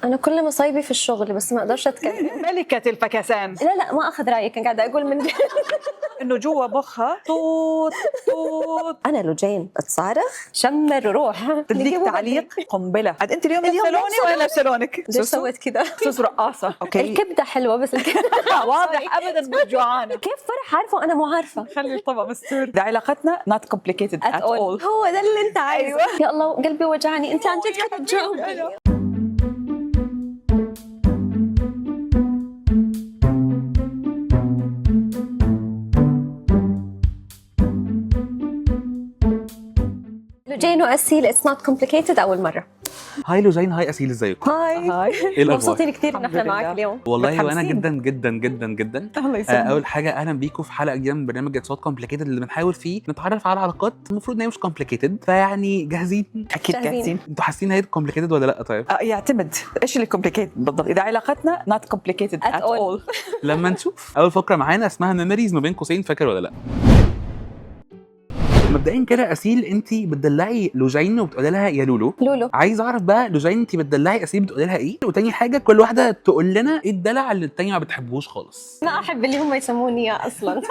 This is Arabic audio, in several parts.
انا كل مصايبي في الشغل بس ما اقدرش اتكلم. ملكة الفكسان. لا ما اخذ رايك، كان قاعده اقول من انه جوا مخها طوط طوط. انا لوجين اتصارخ شمر وروح تديك تعليق قنبله. عاد انت اليوم نفسلوني ولا نفسلونك؟ ليش سويت كذا؟ سوس رقاصه. اوكي الكبده حلوه بس واضح ابدا مش جوعانه. كيف فرح عارفه وانا مو عارفه. خلي الطبق مستور. ده علاقتنا not complicated at all. هو ده اللي انت عايزه. أيوة. يا الله قلبي وجعني، انت عن جد كنت تجاوبي. لوجين وأسيل it's not complicated أول مرة. هاي لوجين، هاي أسيل، ازيكم؟ هاي ايه الأخبار؟ مبسوطين كثير إن احنا الحمد معك لله. اليوم. والله وانا متحمسين. جدا جدا جدا جدا. الله يسلمك. اول حاجه اهلا بيكم في حلقه جديده من برنامج اتس نوت كومبليكيتد اللي بنحاول فيه نتعرف على علاقات المفروض ان هي مش كومبليكيتد، فيعني جاهزين؟ اكيد جاهزين. جاهزين. انتوا حاسين هي كومبليكيتد ولا لا؟ طيب يعتمد ايش اللي complicated بالضبط. اذا علاقتنا not complicated At at all. all. لما نشوف. اول فقره معانا اسمها ميموريز ما بين قوسين، فاكر ولا لا؟ مبدئيا كده اسيل، انت بتدلعي لوجين وبتقولي لها يا لولو. لولو عايز اعرف بقى لوجين انت بتدلعي اسيل بتقولي لها ايه؟ وتاني حاجه كل واحده تقول لنا ايه الدلع اللي التانيه ما بتحبوش خالص. ما أحب اللي هم يسموني إياه أصلا.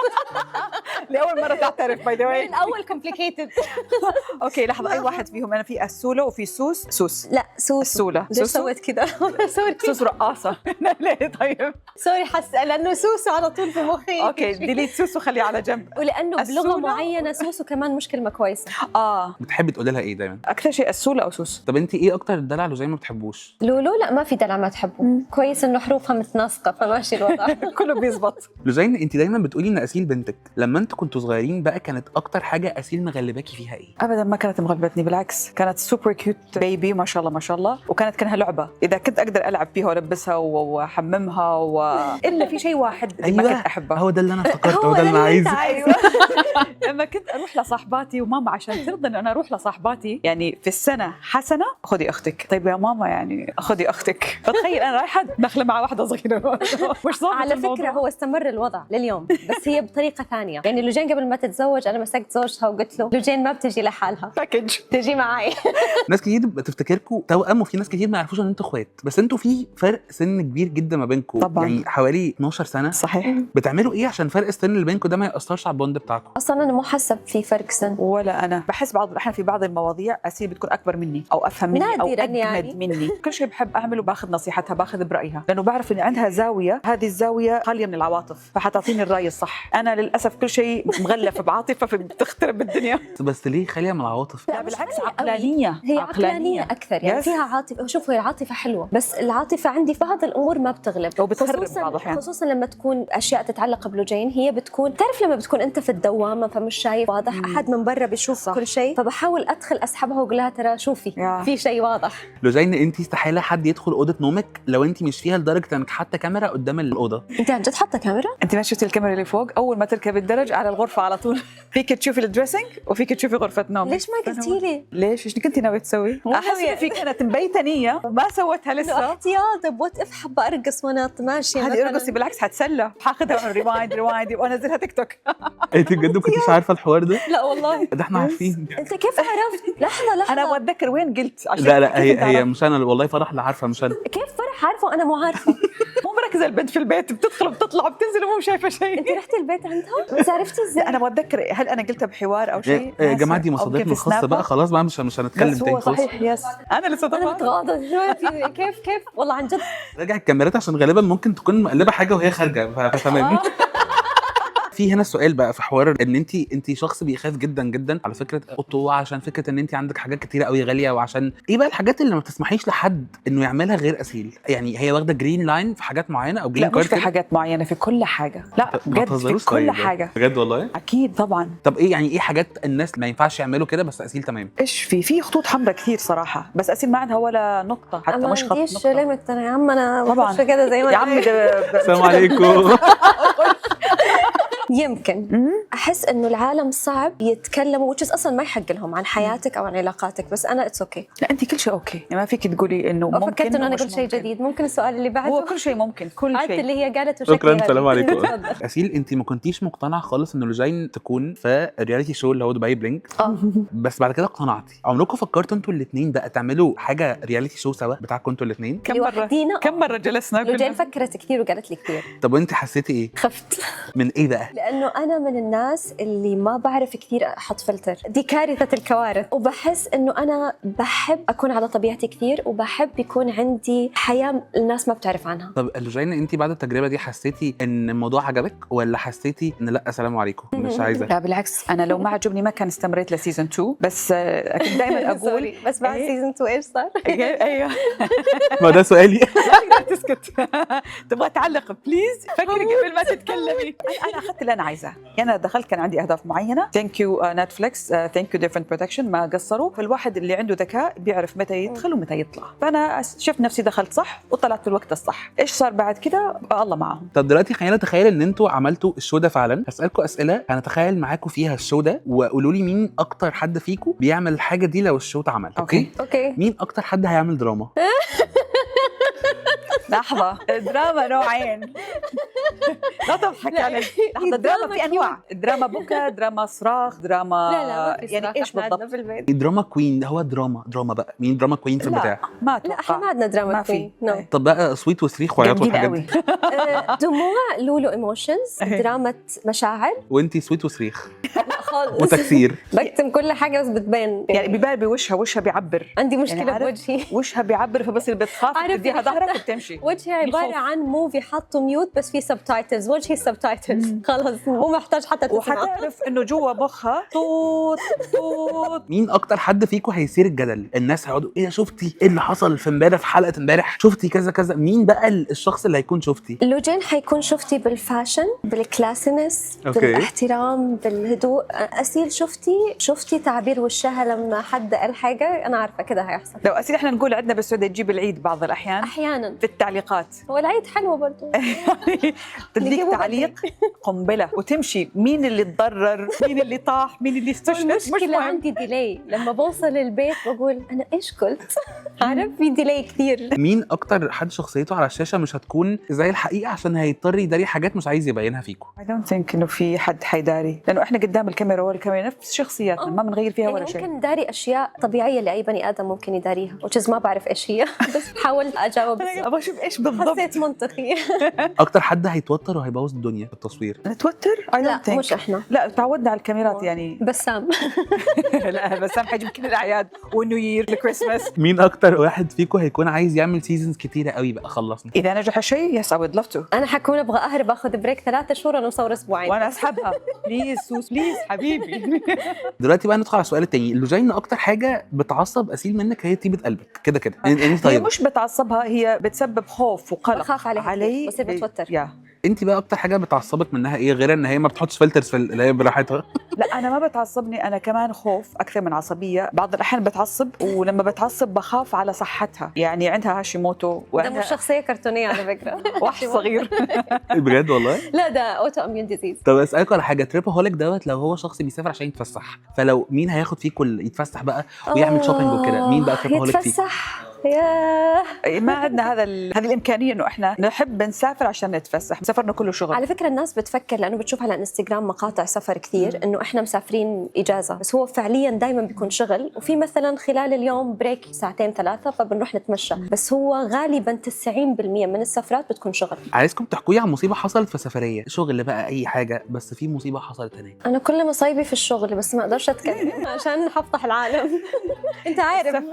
لاول مره تعترف باي ذا من واي. الأول complicated. اوكي لحظه، اي واحد فيهم. انا في السوله وفي سوس. لا سوسو. السوله ليش سويت كذا؟ سوري سوس رقاصه. ليه طيب؟ سوري حاسة لأنه سوسو على طول في مخي. اوكي ديليت سوس وخليه على جنب. ولأنه بلغة السولة. معينة سوسو كمان مش كلمة كويسة. بتحبي تقولي لها ايه دايما؟ اكثر شيء السوله او سوس. طب انت ايه اكتر الدلع لوجين ما بتحبوش؟ لولو لا ما في دلع ما تحبه. كويس إنه حروفها متناسقة فماشي الوضع. كله بيزبط. لوجين انت دايما بتقولي ان اسيل بنتك، لما انتوا كنتوا صغيرين بقى كانت اكتر حاجه اسيل مغلباكي فيها ايه؟ ابدا ما كانت مغلبتني، بالعكس كانت سوبر كيوت بيبي ما شاء الله ما شاء الله. وكانت كانها لعبه، اذا كنت اقدر العب فيها والبسها واحممها الا في شيء واحد ما كنت احبه. هو ده اللي انا افتكرته، هو ده اللي انا عايزه. ايوه. لما كنت اروح لصاحباتي وماما عشان ترضى انه انا اروح لصاحباتي يعني في السنه حسنه، خذي اختك. طيب يا ماما يعني خذي اختك. فتخيل انا رايحه داخله مع واحده صغيره. مش ضابط على الموضوع. فكرة هو استمر الوضع لليوم بس هي بطريقة ثانية. يعني لوجين قبل ما تتزوج أنا مسكت زوجها وقلت له لوجين ما بتجي لحالها، باكج. تجي معي. ناس كتير بتفتكركم توأم، وفي ناس كتير ما يعرفوش ان انتوا اخوات، بس انتوا في فرق سن كبير جدا ما بينكم. طبعاً. يعني حوالي 12 سنه. صحيح. بتعملوا ايه عشان فرق السن اللي بينكم ده ما يأثرش على البوند بتاعكم؟ أصلا أنا مو حاسة في فرق سن. ولا انا بحس بعض الاحيان في بعض المواضيع اسيل بتكون اكبر مني او افهم مني او نادراً اجمد يعني. مني. كل شيء بحب اعمله باخذ نصيحتها، باخذ برايها، لانه بعرف ان عندها زاويه، هذه الزاويه خاليه من العواطف، فحتعطيني الراي الصح. انا للاسف كل شيء مغلف بعاطفه فبتخترب الدنيا. بس ليه خاليه من العواطف؟ لا مش بالعكس خالية عقلانيه. هي عقلانية أكثر، يعني Yes. فيها عاطفة. شوف هي العاطفة حلوة بس العاطفة عندي في بعض الأمور ما بتغلب، وبتخرب بعض الأحيان. خصوصا لما تكون أشياء تتعلق بلوجين. هي بتكون تعرف لما بتكون أنت في الدوامة فمش شايف واضح، أحد من برا بيشوف صح. كل شيء، فبحاول أدخل أسحبها وأقول لها ترى شوفي يا. في شيء واضح. لوجين انت استحاله حد يدخل اوضه نومك لو انت مش فيها لدرجه انك حاطه كاميرا قدام الاوضه. أنت عن جد حاطة كاميرا؟ انت ما شفتي الكاميرا اللي فوق؟ اول ما تركب الدرج على الغرفه على طول. فيك تشوفي الدريسنج وفيك تشوفي غرفه نوم. ليش ما قلتي لي؟ ليش؟ ايش كنتي ناويه تسوي؟ مو احس ناوية. إن في كانت مبيته نيه وما سوتها إنه لسه. احتياط بوت اف حابة أرقص وأنا ماشية. هذه مثلاً. ارقصي بالعكس حتسلى، حاخذها ريوايند وانزلها تيك توك. انت بجد ما كنتيش عارفه الحوار ده؟ لا والله. ده احنا عارفين. أنت كيف عرفت؟ لحظة انا ابغى اتذكر وين قلت عشان لا كيف هي أنت هي عرفت؟ مش انا والله، فرح اللي عارفه مش انا. كيف فرح عارفة وأنا مو عارفة؟ مو مركزه البنت في البيت، بتدخل وبتطلع وبتنزل ومو شايفه شيء. أنت رحتي البيت عندها؟ بس عرفتي إزاي؟ انا ابغى اتذكر هل انا قلتها بحوار او شيء. يا جماعه دي أو مصادرنا كيف الخاصه سناب. بقى، خلاص بقى مش هنتكلم بس تاني هو خلاص. صحيح. يس انا لسه أنا طبعا. متغاضى دلوقتي. كيف والله عن جد. راجع الكاميرات عشان غالبا ممكن تكون مقلبه حاجه وهي خارجه، فاهماني؟ في هنا السؤال بقى في حوار ان انت شخص بيخاف جدا جدا على فكره اوضته، عشان فكره ان انت عندك حاجات كتيره قوي غاليه، وعشان ايه بقى الحاجات اللي ما تسمحيش لحد انه يعملها غير اسيل؟ يعني هي واخده جرين لاين في حاجات معينه او جرين لا مش كارد في حاجات معينه، في كل حاجه. لا ما بجد تهزروش في كل طيب. حاجه. بجد والله؟ اكيد طبعا. طب ايه يعني ايه حاجات الناس ما ينفعش يعملوا كده بس اسيل تمام؟ ايش في خطوط حمراء كثير صراحه، بس اسيل ما عندها ولا نقطه حتى، ما مش خط عنديش نقطه. ليميت انا يا عم. انا طبعاً. بخش كده زي ما يا عم ده السلام عليكم. يمكن احس انه العالم صعب يتكلموا وتشز اصلا ما يحق لهم عن حياتك او عن علاقاتك، بس انا اتس اوكي. لا انت كل شيء اوكي، يعني ما فيك تقولي انه ممكن. فكرت انه انا ومش قلت شيء ممكن. جديد. ممكن السؤال اللي بعده؟ هو كل شيء ممكن، كل عادت شيء. اللي هي قالت وشكلي شكرا، غريب. سلام عليكم. تفضل. اسيل، انت ما كنتيش مقتنعه خالص ان لوجين تكون في الرياليتي شو اللي هو دبي بلينك، بس بعد كده اقتنعتي. عمركم فكرتوا انتوا الاثنين بقى تعملوا حاجه رياليتي شو سوا بتاعكم انتوا الاثنين؟ لوحدينا. كم مره جلسنا لوجين فكرت كثير وقالت لي كثير. طب وانت حسيتي ايه؟ خفت من ايه بقى؟ لانه انا من الناس اللي ما بعرف كثير احط فلتر، دي كارثه الكوارث. وبحس انه انا بحب اكون على طبيعتي كثير، وبحب يكون عندي حياه الناس ما بتعرف عنها. طب لوجين، انت بعد التجربه دي حسيتي ان الموضوع عجبك ولا حسيتي ان لا سلام عليكم مش عايزه؟ لا بالعكس، انا لو ما عجبني ما كان استمريت لسيزون 2، بس كنت دائما اقول سوري، بس بعد إيه؟ سيزون 2 ايش صار؟ ايوه ما ده سؤالي. تسكت. تبغى تعلق بليز فكري قبل ما تتكلمي. انا اخذت اللي انا عايزاه، يعني انا دخلت كان عندي اهداف معينه. ثانك يو نتفليكس، ثانك يو ديفرنت بروتكشن، ما قصروا. فالواحد اللي عنده ذكاء بيعرف متى يدخل ومتى يطلع. فانا شفت نفسي دخلت صح وطلعت في الوقت الصح. ايش صار بعد كده الله معهم. طب دلوقتي خلينا نتخيل ان انتوا عملتوا الشو ده فعلا. هسألكوا اسئله هنتخيل معاكم فيها الشو ده، وقولوا لي مين اكتر حد فيكم بيعمل الحاجه دي لو الشو اتعمل. اوكي. اوكي. مين اكتر حد هيعمل دراما؟ لحظه، دراما نوعين. لا تضحك علي. لحظه، دراما في انواع، دراما بكا، دراما صراخ، دراما لا ما في يعني صراخ، ايش إحنا عندنا بالضبط؟ في البيت. دراما كوين، هو دراما بقى. مين دراما كوين في البتاع؟ ما لا احنا اتوقع. ما عندنا دراما ما في. كوين. نو. طب بقى صويت وصريخ وعياط جامدين والحاجات دي. قوي. دموع لولو ايموشنز، دراما مشاعر وانتي صويت وصريخ خالص. وتكسير. بكتم كل حاجه بس بتبان. يعني بيبان بوشها بيعبر. عندي مشكله يعني عارف؟ بوجهي. وشها بيعبر، فبس اللي بتخاف عارف تديها حتى ظهرك وبتمشي. وجهي عباره الخوف. عن موفي حطوا ميوت بس في سبتايتلز، وجهي سبتايتلز خلاص مو محتاج حتى تسمع. وحتعرف انه جوا مخها طوط. مين اكتر حد فيكم هيثير الجدل؟ الناس هيقعدوا ايه ده، شفتي ايه اللي حصل في امبارح، في حلقه امبارح شفتي كذا كذا. مين بقى الشخص اللي هيكون شفتي؟ لوجين حيكون شفتي بالفاشن، بالكلاسينس، أوكي. بالاحترام، بالهدوء. أسيل شفتي تعبير وشها لما حد قال حاجه، انا عارفه كده هيحصل. لو أسيل احنا نقول عندنا بالسعوديه تجيب العيد بعض الاحيان احيانا في التعليقات. هو العيد حلوه برضه. تديك نجيبه تعليق قنبله وتمشي. مين اللي تضرر، مين اللي طاح، مين اللي استشهد، مش المشكله مهم. عندي ديلي لما بوصل البيت بقول انا ايش قلت. عارف في ديلي كثير. مين اكتر حد شخصيته على الشاشه مش هتكون زي الحقيقه عشان هيضطر يداري حاجات مش عايز يبينها فيكم؟ I don't think انه في حد حيداري، لانه احنا قدام الكاميرا والكاميرا نفس شخصياتنا، ما بنغير فيها ولا يعني شيء. ممكن داري اشياء طبيعيه لاي بني ادم ممكن يداريها، وتشز ما بعرف ايش هي بس حاولت اجاوب. ابغى اشوف ايش بالضبط. حسيت منطقي. اكتر حد هيتوتر وهيبوظ الدنيا في التصوير؟ نتوتر؟ I لا don't think. مش احنا. لا تعودنا على الكاميرات يعني. بسام. لا بس اهم حاجه كل الاعياد والنيو يير الكريسماس. مين اكتر واحد فيكم هيكون عايز يعمل سيزونز كتيره قوي بقى خلصنا؟ اذا نجح الشيء يس I would love to. انا حكون ابغى اهرب اخذ بريك 3 شهور انا مصور اسبوعين. وانا اسحبها بليز سوس بليز حبيبي. دلوقتي بقى ندخل على السؤال التاني. لوجين اكتر حاجه بتعصب اسيل منك هي طيبه قلبك كده كده. انت هي طيب، مش بتعصبها، هي بتسبب خوف وقلق. بخاف عليها علي كتير، بصير بتوتر. يا انت بقى اكتر حاجه بتعصبك منها ايه غير ان هي ما بتحطش فلترز في اللي هي براحتها؟ لا انا ما بتعصبني، انا كمان خوف اكثر من عصبيه. بعض الاحيان بتعصب، ولما بتعصب بخاف على صحتها. يعني عندها هاشيموتو ده مش شخصيه كرتونيه على فكره. وحش صغير. بجد والله؟ لا ده اوتو اميون ديزيز. طب اسالكوا على حاجه. تريبهوليك دوت لو هو شخص بيسافر عشان يتفسح، فلو مين هياخد فيه كل يتفسح بقى ويعمل شوبينج وكده؟ مين بقى تريبهوليك فيه؟ يتفسح ياه. ما عندنا هذه الامكانيه انه احنا نحب نسافر عشان نتفسح. سفرنا كله شغل. على فكره الناس بتفكر لانه بتشوف على انستغرام مقاطع سفر كثير انه احنا مسافرين اجازه، بس هو فعليا دائما بيكون شغل، وفي مثلا خلال اليوم بريك 2-3 فبنروح نتمشى، بس هو غالبا 90% من السفرات بتكون شغل. عايزكم تحكوا لي عن مصيبه حصلت في سفريه، شغل بقى اي حاجه، بس في مصيبه حصلت هناك. انا كل مصايبي في الشغل بس ما اقدرش اتكلم عشان حفضح العالم. انت عارف.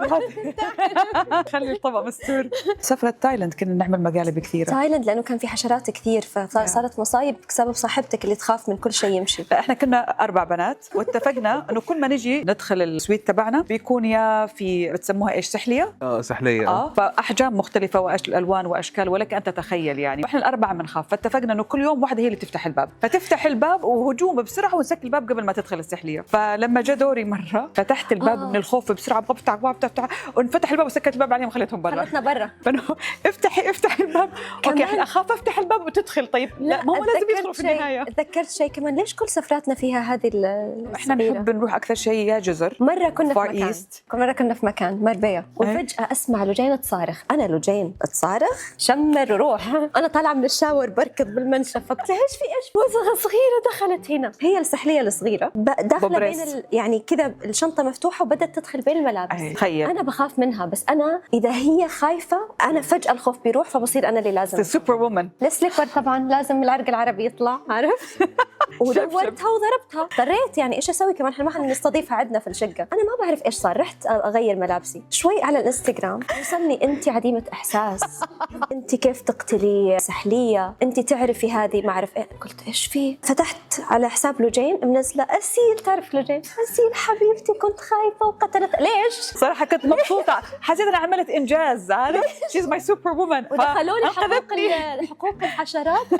خلي الطبق مستور. سفرة تايلاند كنا نعمل مقالب كثيره. تايلاند لانه كان في حشرات كثير فصارت مصايب بسبب صاحبتك اللي تخاف من كل شيء يمشي. احنا كنا 4 بنات واتفقنا انه كل ما نجي ندخل السويت تبعنا بيكون يا في بتسموها ايش سحليه. سحليه. فاحجام مختلفه والوان واشكال ولك ان تتخيل يعني. واحنا الاربعه بنخاف، فاتفقنا انه كل يوم واحده هي اللي تفتح الباب، فتفتح الباب وهجوم بسرعه ونسكر الباب قبل ما تدخل السحليه. فلما جاء دوري مره فتحت الباب من الخوف بسرعه، بفتح وانفتح الباب وسكرت الباب الباب عليهم وخليتهم برا. خلتنا برا. افتحي الباب. اوكي الحين اخاف افتح الباب وتدخل. طيب لا ما هو لازم يدخلوا في النهايه. تذكرت شيء كمان، ليش كل سفراتنا فيها هذه احنا نحب نروح اكثر شيء يا جزر. مرة كنا Far في مكان East. مرة كنا في مكان مربية وفجأة أسمع لجين تصارخ. أنا لجين تصارخ شمر وروح. أنا طالعة من الشاور بركض بالمنشف، فقلت لها إيش في إيش وزغة صغيرة دخلت هنا. هي السحلية الصغيرة داخلة بين يعني كذا الشنطة مفتوحة وبدأت تدخل بين الملابس. تخيل أنا بخاف منها، بس أنا إذا هي خايفة أنا فجأة الخوف بيروح، فبصير أنا اللي لازم سوبر وومن. السليبر طبعا لازم العرق العربي يطلع، عارف. ودورتها وضربتها، اضطريت يعني ايش اسوي كمان، احنا ما حنستضيفها عندنا في الشقه. انا ما بعرف ايش صار، رحت اغير ملابسي شوي على الانستغرام وصلني انت عديمه احساس، انت كيف تقتلي سحليه، انت تعرفي هذه ما اعرف ايه. قلت ايش في، فتحت على حساب لجين منزله اسيل، تعرف لجين اسيل حبيبتي كنت خايفه وقتلت. ليش صراحه كنت مبسوطه، حسيت انا عملت انجاز، عارف شيز ماي سوبر وومن. ودخلوا لي حقوق الحشرات،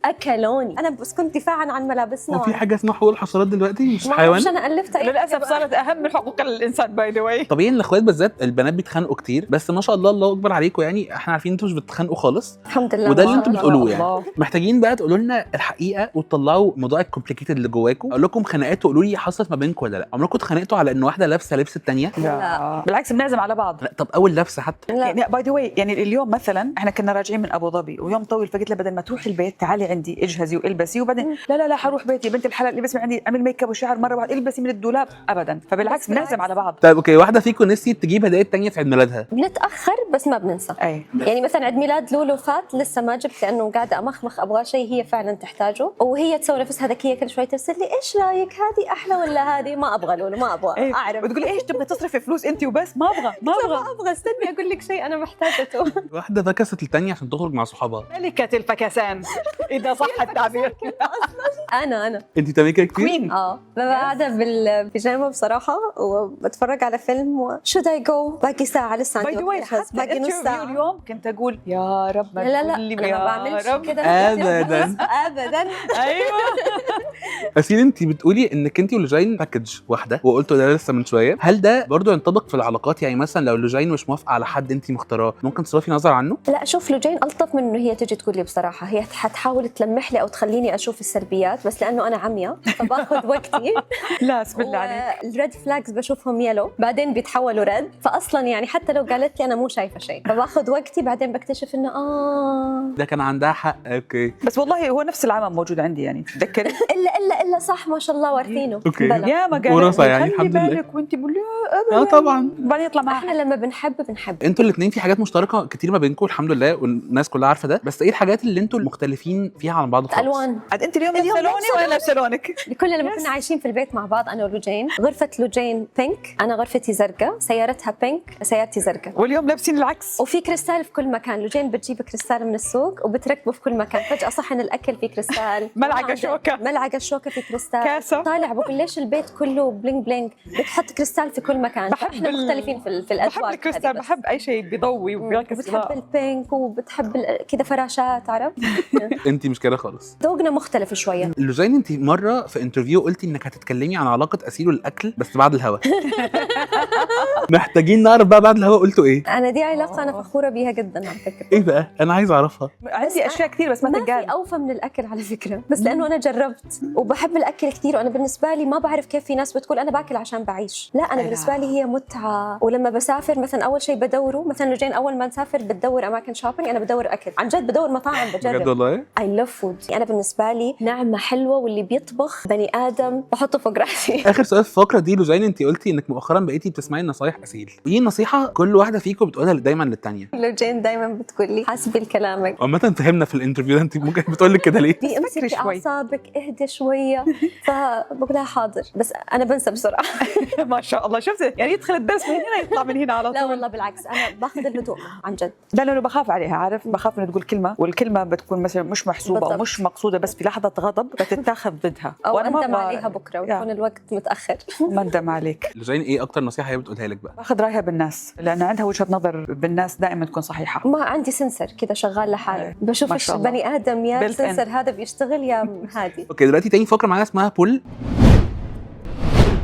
اكلوني انا بس كنت دفاعا عن ملابسنا. وفي حاجه اسمها حقوق الحشرات دلوقتي مش حيوان؟ مش انا الفتها للاسف صارت اهم من حقوق الانسان باي ذا واي. طبيعي الاخوات بالذات البنات بيتخانقوا كتير، بس ما شاء الله الله اكبر عليكم، يعني احنا عارفين انتوا مش بتتخانقوا خالص الحمد لله. وده اللي انتوا بتقولوه يعني. الله. محتاجين بقى تقولوا لنا الحقيقه وتطلعوا موضوع الكومبليكيتد اللي جواكم. اقول لكم خناقات وقولوا لي حصلت ما بينكم ولا لا. عمركم اتخانقتوا على ان واحده لابسه لبس الثانيه؟ لا بالعكس بنعزم على بعض. لا طب اول لبسه حتى يعني باي ذا واي، يعني اليوم مثلا احنا كنا راجعين من ابو ظبي ويوم طويل، فقلت لها بدل ما تروحي البيت تعالي عندي اجهزي والبسي، وبعدين لا حروح بيتي بنت الحلال البسي من عندي، اعمل ميك اب وشعر مره واحده، البسي من الدولاب ابدا. فبالعكس بنعزم على بعض. طيب اوكي، واحده فيكم نسيت تجيب هدايا الثانيه في عيد ميلادها؟ بنتاخر بس ما بننسى. اي يعني مثلا عيد ميلاد لولو فات لسه ما جبت لانه قاعده امخمخ ابغى شيء هي فعلا تحتاجه، وهي تسوي نفسها ذكيه كل شوي ترسل لي ايش رايك هذه احلى ولا هذه. ما ابغى لولو، ما ابغى اعرف. وتقولي ايش تبغي تصرفي فلوس انت وبس؟ ما ابغى استني اقول لك شيء انا محتاجته. واحده فكست الثانيه عشان تخرج مع صحابها. ملكه الفكسان اذا صح التعبير. انا انت تعملي كده كتير؟ مين؟ ببقى قاعده بالبيجامه بصراحه وبتفرج على فيلم وشود اي جو، باقي ساعه لسه عندي وقت، باقي نص ساعه. اليوم كنت اقول يا رب ما لا تقول لي انا ما بعملش كده ابدا ابدا. ايوه أسيل انت بتقولي انك انت ولجين باكج واحده، وقلتوا ده لسه من شويه، هل ده برضو ينطبق في العلاقات؟ يعني مثلا لو لجين مش موافقه على حد انت مختاراه ممكن تصرفي نظر عنه؟ لا شوف، لجين الطف من انه هي تجي تقول لي بصراحه، هي حتحاول تلمح لي او تخليني اشوف السلبيات، بس لانه انا عمياء فباخذ وقتي. لا بسم الله عليك. الريد فلاجز بشوفهم يلو بعدين بيتحولوا ريد، فاصلا يعني حتى لو قالت لي انا مو شايفه شيء فباخذ وقتي، بعدين بكتشف انه ده كان عندها حق. اوكي بس والله هو نفس العمل موجود عندي، يعني تذكري الا صح ما شاء الله وارثينه. اوكي يا ما قال ورثة يعني الحمد لله. بالك وانت بقول ابدا طبعا بعدين يطلع معاها. احنا لما بنحب انتوا الاثنين في حاجات مشتركه كتير ما بينكم الحمد لله، والناس كلها عارفه ده، بس ايه الحاجات اللي انتوا مختلفين فيها عن بعض خالص؟ الوان. عاد انت اليوم سالوني وانا سالونك. كلنا لما كنا عايشين في البيت مع بعض انا ولجين، غرفه لجين بينك، انا غرفتي زرقاء، سيارتها بينك، سيارتي زرقاء، واليوم لابسين العكس. وفي كريستال في كل مكان. لجين بتجيب كريستال من السوق وبتركبه في كل مكان، فجاه صحن الاكل في كريستال، ملعقه شوكه، ملعقه شوكه في كريستال، كاسه. طالع بقول ليش البيت كله بلينج بلينج، بتحط كريستال في كل مكان. احنا مختلفين في الاذواق. بحب الكريستال، بحب اي شيء بيضوي وبيعكس. بتحب البينك وبتحب كذا فراشات، عرفت. انت مش كده خالص، ذوقنا مختلف شويه. لجين انت مره في انترفيو قلتي انك هتتكلمي عن علاقه اسيل والاكل بس بعد الهوا. محتاجين نعرف بقى بعد الهوا قلتوا ايه. انا دي علاقه انا فخوره بيها جدا على فكره. ايه بقى؟ انا عايز اعرفها. عندي اشياء كثير بس ما في تنقال. اوفى من الاكل على فكره، بس لانه انا جربت وبحب الاكل كثير، وانا بالنسبه لي ما بعرف كيف في ناس بتقول انا باكل عشان بعيش. لا انا بالنسبه لي هي متعه. ولما بسافر مثلا اول شيء بدوره، مثلا لجين اول ما نسافر بتدور اماكن شوبينج، انا بدور اكل عن جد، بدور مطاعم بجرب. بجد والله اي لاف فود. انا بالنسبه لي نعمه حلوه، واللي بيطبخ بني ادم بحطه فوق راسي. اخر سؤال في الفقره دي، لجين انت قلتي انك مؤخرا بقيتي بتسمعي نصايح اسيل، ايه نصيحه كل واحده فيكم بتقولها دايما للثانيه؟ لجين دايما بتقول لي حاسبي لكلامك. عامه فهمنا في الانترفيو ده انت ممكن بتقول لك كده ليه؟ دي امسكي اعصابك، اهدي شويه. فبقول لها حاضر، بس انا بنسى بسرعه. ما شاء الله، شفت يعني يدخل الدرس من هنا يطلع من هنا على طول. لا والله بالعكس، انا باخذ الهدوء عن جد. لا لانه بخاف عليها، عارف، بخاف انه تقول كلمه والكلمه بتكون مثلا مش محسوبه بالضبط، او مش مقصوده، بس في لحظه غضب بتتاخذ ضدها، او اندم عليها بكره ويكون الوقت متاخر. ما اندم عليك. لجين ايه اكتر نصيحه هي بتقولها لك بقى؟ باخذ رايها بالناس، لان عندها وجهه نظر بالناس دائما تكون صحيحه. ما عندي سنسر كذا شغال لحالي، بشوف البني ادم يا السنسر هذا بيشتغل يا هادي. اوكي دلوقتي تاني فقره معانا اسمها بول.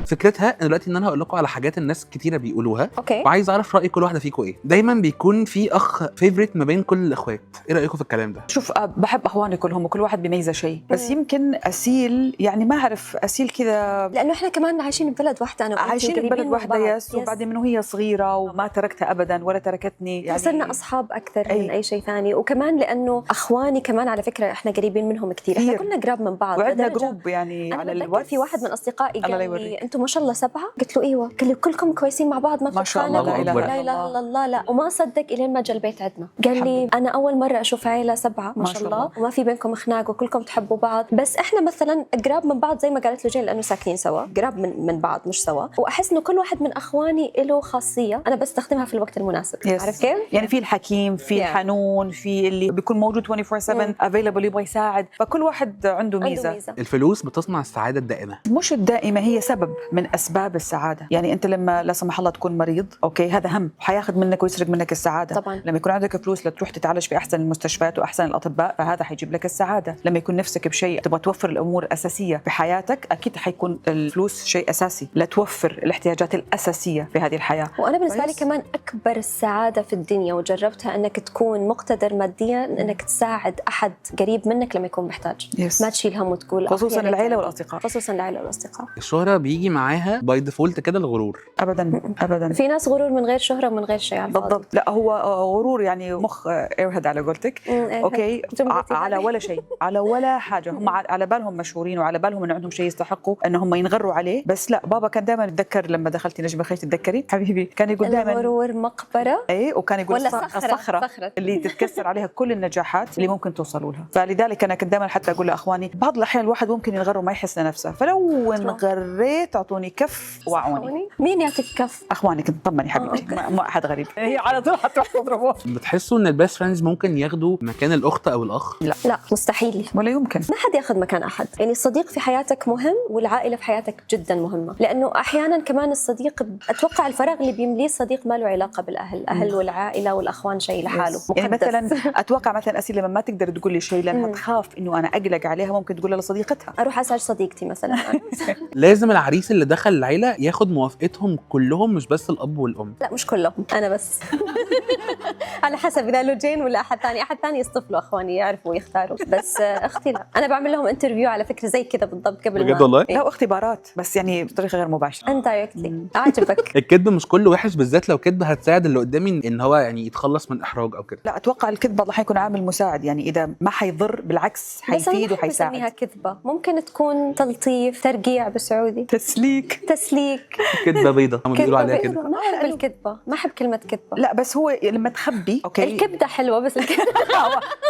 فكرتها ان دلوقتي ان انا هقول لكم على حاجات الناس كتيره بيقولوها، اوكي. وعايز اعرف راي كل واحده فيكم ايه. دايما بيكون في اخ فيفوريت ما بين كل الاخوات، ايه رايكم في الكلام ده؟ شوف بحب اخواني كلهم وكل واحد بيميزه شيء، بس يمكن اسيل يعني ما اعرف اسيل كذا، لانه احنا كمان عايشين ببلد واحده، انا عايشين ببلد واحده يس، وبعدين من وهي صغيره وما تركتها ابدا ولا تركتني، يعني صرنا اصحاب اكثر من اي شيء ثاني. وكمان لانه اخواني كمان على فكره احنا قريبين منهم كثير، احنا كلنا قراب من بعض وعندنا جروب يعني على الواتس. في واحد من اصدقائي قال لي انتم ما شاء الله 7، قلت له ايوه، قال لي كلكم كويسين مع بعض ما شاء الله، لا اله الا الله. لا وما صدق الين ما جا البيت عندنا قال لي انا اول مره اشوف عائله 7 ما شاء الله، وما في بينكم خناق وكلكم تحبوا بعض. بس احنا مثلا قراب من بعض زي ما قالت لجين لانه ساكنين سوا، قراب من بعض مش سوا، واحس انه كل واحد من اخواني له خاصيه انا بستخدمها في الوقت المناسب. عارف كيف؟ يعني في الحكيم، في الحنون، في اللي بيكون موجود 24/7 افيلبل يبغى يساعد، فكل واحد عنده ميزه. الفلوس بتصنع السعاده الدائمه؟ مش الدائمه، هي سبب من اسباب السعاده. يعني انت لما لا سمح الله تكون مريض اوكي هذا هم حياخذ منك ويسرق منك السعاده طبعا. لما يكون عندك فلوس لتروح تتعالج في احسن المستشفيات واحسن الاطباء فهذا حيجيب لك السعاده. لما يكون نفسك بشيء تبغى توفر الامور الاساسيه في حياتك اكيد حيكون الفلوس شيء اساسي لتوفر الاحتياجات الاساسيه في هذه الحياه. وانا بالنسبه لي كمان اكبر السعاده في الدنيا وجربتها انك تكون مقتدر ماديا، انك تساعد احد قريب منك لما يكون محتاج. ما تشيل هم وتقول خصوصا العيله والاصدقاء. خصوصا العيله والاصدقاء. الشهره بيجي معاها باي ديفولت كده الغرور؟ ابدا في ناس غرور من غير شهره ومن غير شيء. بالضبط. لا هو غرور يعني مخ ايرهيد على قولتك اوكي على ولا شيء على ولا حاجه. هم على بالهم مشهورين وعلى بالهم انه عندهم شيء يستحقوا ان هم ينغروا عليه. بس لا بابا كان دائما يتذكر لما دخلتي نجمه خيش تتذكري حبيبي كان يقول دائما الغرور مقبره. اي وكان يقول الصخره اللي تتكسر عليها كل النجاحات اللي ممكن توصلوا لها. فلذلك انا كنت دائما حتى اقول لاخواني بعض الاحيان الواحد ممكن ينغر وما يحس لنفسه، فلو انغريت اعطوني كف وعوني. مين يعطيك كف؟ اخواني كنت طمني حبيبتي ما احد غريب. هي على طول حتروح تضربه. بتحسوا ان البيست فريندز ممكن ياخدوا مكان الاخت او الاخ؟ لا مستحيل ولا يمكن. ما حد ياخذ مكان احد. يعني الصديق في حياتك مهم والعائله في حياتك جدا مهمه، لانه احيانا كمان الصديق اتوقع الفراغ اللي بيمليه الصديق ما له علاقه بالاهل، الاهل والعائله والاخوان شيء لحاله مقدس. يعني مثلا اتوقع مثلا اسيل لما ما تقدر تقول لي شيء لانها تخاف انه انا اقلق عليها ممكن تقول لصديقتها اروح اسال صديقتي مثلا. لازم العريس اللي دخل العيله ياخد موافقتهم كلهم مش بس الاب والام؟ لا مش كلهم، انا بس. على حسب اذا له جين ولا احد ثاني يصطفلوا اخواني يعرفوا يختاروا. بس اختي لا، انا بعمل لهم انترفيو على فكره زي كذا بالضبط قبل بجد والله؟ لا اختبارات بس يعني بطريقه غير مباشره اندايركتلي. عاجبك؟ الكذب مش كله وحش، بالذات لو كذب هتساعد اللي قدامي ان هو يعني يتخلص من احراج او كده. لا اتوقع الكذب والله حيكون عامل مساعد، يعني اذا ما حيضر بالعكس حيفيد وحيساعد. بسميها كذبه، ممكن تكون تلطيف، ترقيع بالسعودي، تسليك. كذبه بيضه هم بيقولوا عليها كده. ما احب الكذبه، ما احب كلمه كذبه. لا بس هو لما تخبي اوكي الكبده حلوه بس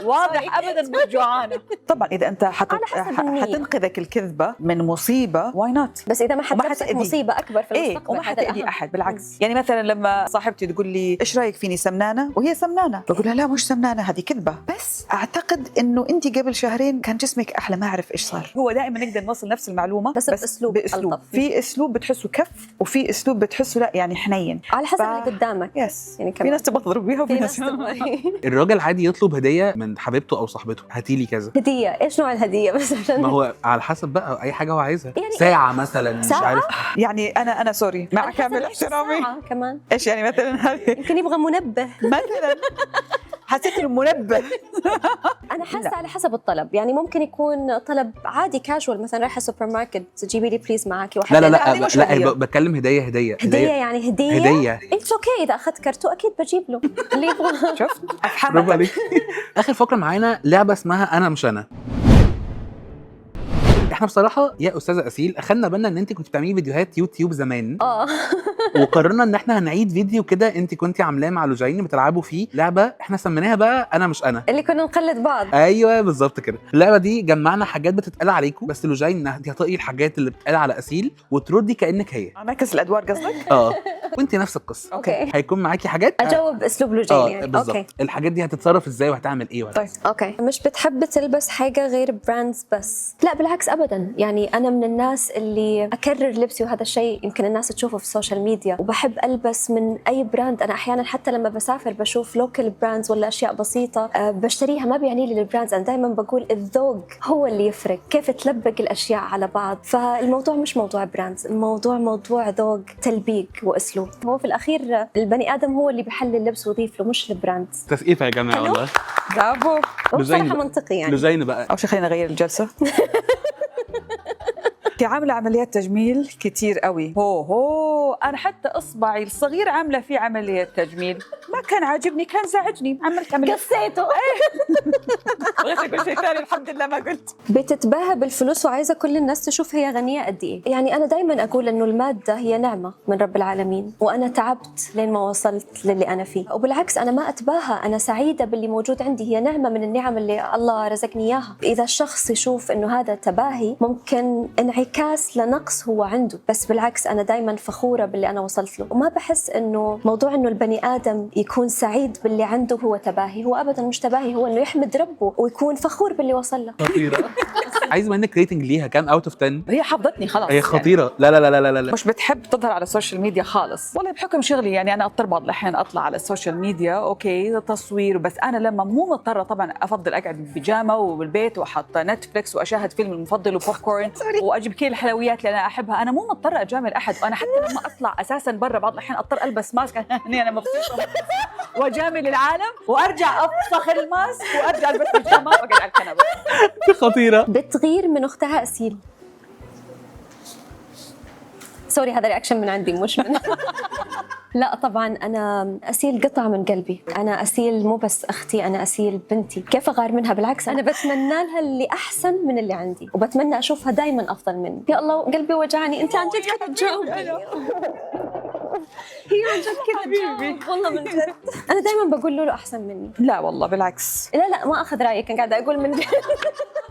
واضح ابدا مش جوعانه. طبعا اذا انت حتنقذك الكذبه من مصيبه واي نوت، بس اذا ما حد مصيبه اكبر في المستقبل وما حتأذي احد بالعكس. يعني مثلا لما صاحبتي تقول لي ايش رايك فيني سمنانه وهي سمنانه، بقول لها لا مش سمنانه هذه كذبه، بس اعتقد انه انت قبل شهرين كان جسمك احلى ما اعرف ايش صار. هو دائما نقدر نوصل نفس المعلومه بس باسلوب. في اسلوب بتحسه كف وفي اسلوب بتحسه لا يعني حنين على حسب اللي قدامك. يعني في ناس تبغى تضرب بيها وفي ناس الراجل عادي يطلب هديه من حبيبته او صاحبته، هاتي لي كذا. هديه ايش نوع الهديه بس عشان ما هو على حسب بقى اي حاجه هو عايزها. يعني ساعه مثلا مش عارف. يعني انا سوري مع كامل احترامي كمان ايش يعني مثلا يمكن يبغى منبه مثلا حسيت المنبه. انا حاسه على حسب الطلب، يعني ممكن يكون طلب عادي كاجوال، مثلا رايحه السوبر ماركت تجيبي لي بليز معاكي واحد. لا بتكلم هديه يعني هديه اتس اوكي. اذا اخذت كرتو اكيد بجيب له اللي يبغى. شفت برافو عليك. اخر فقره معانا لعبه اسمها انا مش انا. احنا بصراحه يا استاذه اسيل اخدنا بالنا ان انت كنت بتعملي فيديوهات يوتيوب زمان وقررنا ان احنا هنعيد فيديو كده انت كنتي عاملاه مع لوجين بتلعبوا فيه لعبه احنا سميناها بقى انا مش انا، اللي كنا نقلد بعض. ايوه بالظبط كده. اللعبه دي جمعنا حاجات بتتقال عليكم، بس لوجين انت هتقري الحاجات اللي بتتقال على اسيل وتردي كانك هي. انعكس الادوار قصدك؟ وانت نفس القصه. اوكي هيكون معاكي حاجات اجاوب باسلوب لجين يعني. بالظبط. اوكي الحاجات دي هتتصرف ازاي وهتعمل ايه ولا طيب اوكي. مش بتحب تلبس حاجه غير براندز بس؟ لا بالعكس ابدا، يعني انا من الناس اللي اكرر لبسي، وهذا الشيء يمكن الناس تشوفه في السوشيال ميديا، وبحب البس من اي براند. انا احيانا حتى لما بسافر بشوف لوكال براندز ولا اشياء بسيطه بشتريها، ما بيعني لي البراندز. انا دائما بقول الذوق هو اللي يفرق، كيف تلبق الاشياء على بعض. فالموضوع مش موضوع براندز، الموضوع موضوع ذوق، تلبيق واسلوب. هو في الاخير البني ادم هو اللي بيحلل اللبس ويضيف له، مش البراندز. تسقيفه يا جماعه حلو. والله. برافو. بصراحه منطقي يعني. لجين بقى. أول شيء خلينا نغير الجلسة. عاملة عمليات تجميل كتير قوي. هو أنا حتى إصبعي الصغير عاملة فيه عملية تجميل، ما كان عاجبني، كان زعجني، عملت عملية. قصيته. بغيت أقول شيء ثاني، الحمد لله ما قلت. بتتباهى بالفلوس وعايزة كل الناس تشوف هي غنية قد إيه. يعني أنا دايما أقول إنه المادة هي نعمة من رب العالمين، وأنا تعبت لين ما وصلت للي أنا فيه. وبالعكس أنا ما أتباهى، أنا سعيدة باللي موجود عندي، هي نعمة من النعم اللي الله رزقني إياها. إذا الشخص يشوف إنه هذا تباهي ممكن انعكاس لنقص هو عنده، بس بالعكس أنا دايما فخورة باللي أنا وصلت له. وما بحس إنه موضوع إنه البني آدم يكون سعيد باللي عنده هو تباهي. هو أبدا مش تباهي، هو إنه يحمد ربه ويكون فخور باللي وصل له. خطيره. عايز منك ريتنج ليها كام اوت اوف 10؟ هي حفظتني خلاص. هي خطيره. لا لا لا لا لا لا. مش بتحب تظهر على السوشيال ميديا خالص. والله بحكم شغلي يعني انا اضطر بعض الاحيان اطلع على السوشيال ميديا، اوكي تصوير، بس انا لما مو مضطره طبعا افضل اقعد ببيجامه وبالبيت واحط نتفليكس واشاهد فيلم المفضل وبوب كورن واجيب كل الحلويات اللي انا احبها. انا مو مضطره اجامل احد، وانا حتى لما اطلع اساسا برا بعض الاحيان اضطر البس ماسك انا مبسوطه واجامل العالم وارجع افسخ الماسك وارجع البس بيجامه واقعد على الكنبه. خطيره. بتغير من أختها أسيل. سوري هذا رياكشن من عندي مش من لا طبعا أنا أسيل قطعة من قلبي. أنا أسيل مو بس أختي، أنا أسيل بنتي. كيف أغار منها؟ بالعكس أنا بتمنى لها اللي أحسن من اللي عندي، وبتمنى أشوفها دايما أفضل مني. يا الله قلبي وجعني، أنت عن جد كنت تجاوبي. هي عن جد كنت تجاوب والله من جد. أنا دايما بقول له أحسن مني. لا والله بالعكس. لا ما أخذ رأيك، أنا قاعدة أقول من جد.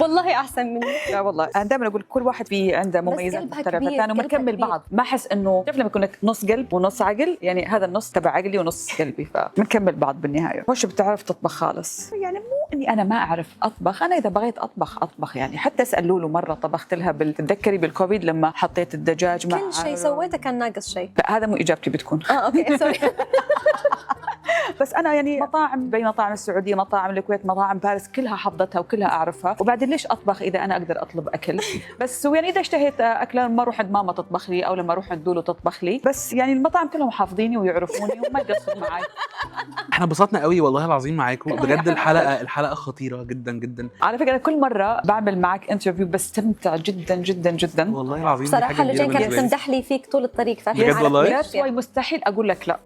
والله أحسن مني. لا والله انا دائما اقول كل واحد فيه عنده مميزات قلبها مختلفه كبير، ثاني، قلبها وبنكمل كبير. بعض. ما احس انه كيف لما يكون لك نص قلب ونص عقل، يعني هذا النص تبع عقلي ونص قلبي، فبنكمل بعض بالنهايه. وش بتعرف تطبخ خالص؟ يعني مو اني انا ما اعرف اطبخ، انا اذا بغيت اطبخ يعني. حتى اسال لولو مره طبخت لها تتذكري بالكوفيد لما حطيت الدجاج مع كل شيء سويته كان ناقص شيء. لا هذا مو اجابتي بتكون. اوكي سوري. بس انا يعني مطاعم بين مطاعم السعوديه، مطاعم الكويت، مطاعم باريس كلها حفظتها وكلها اعرفها. وبعدين ليش اطبخ اذا انا اقدر اطلب اكل؟ بس يعني اذا اشتهيت اكله ما اروح عند ماما تطبخ لي او لما اروح عند دولو تطبخ لي. بس يعني المطاعم كلهم حافظيني ويعرفوني وما يقصروا معي. احنا انبسطنا قوي والله العظيم معاكم بجد. الحلقه خطيره جدا جدا. على فكره كل مره بعمل معك انترفيو بستمتع جدا جدا جدا والله العظيم دي بصراحة حاجة كبيرة لجين كانت بالنسبة لي. تمدح لي فيك طول الطريق. بجد والله؟ مستحيل اقول لك لا.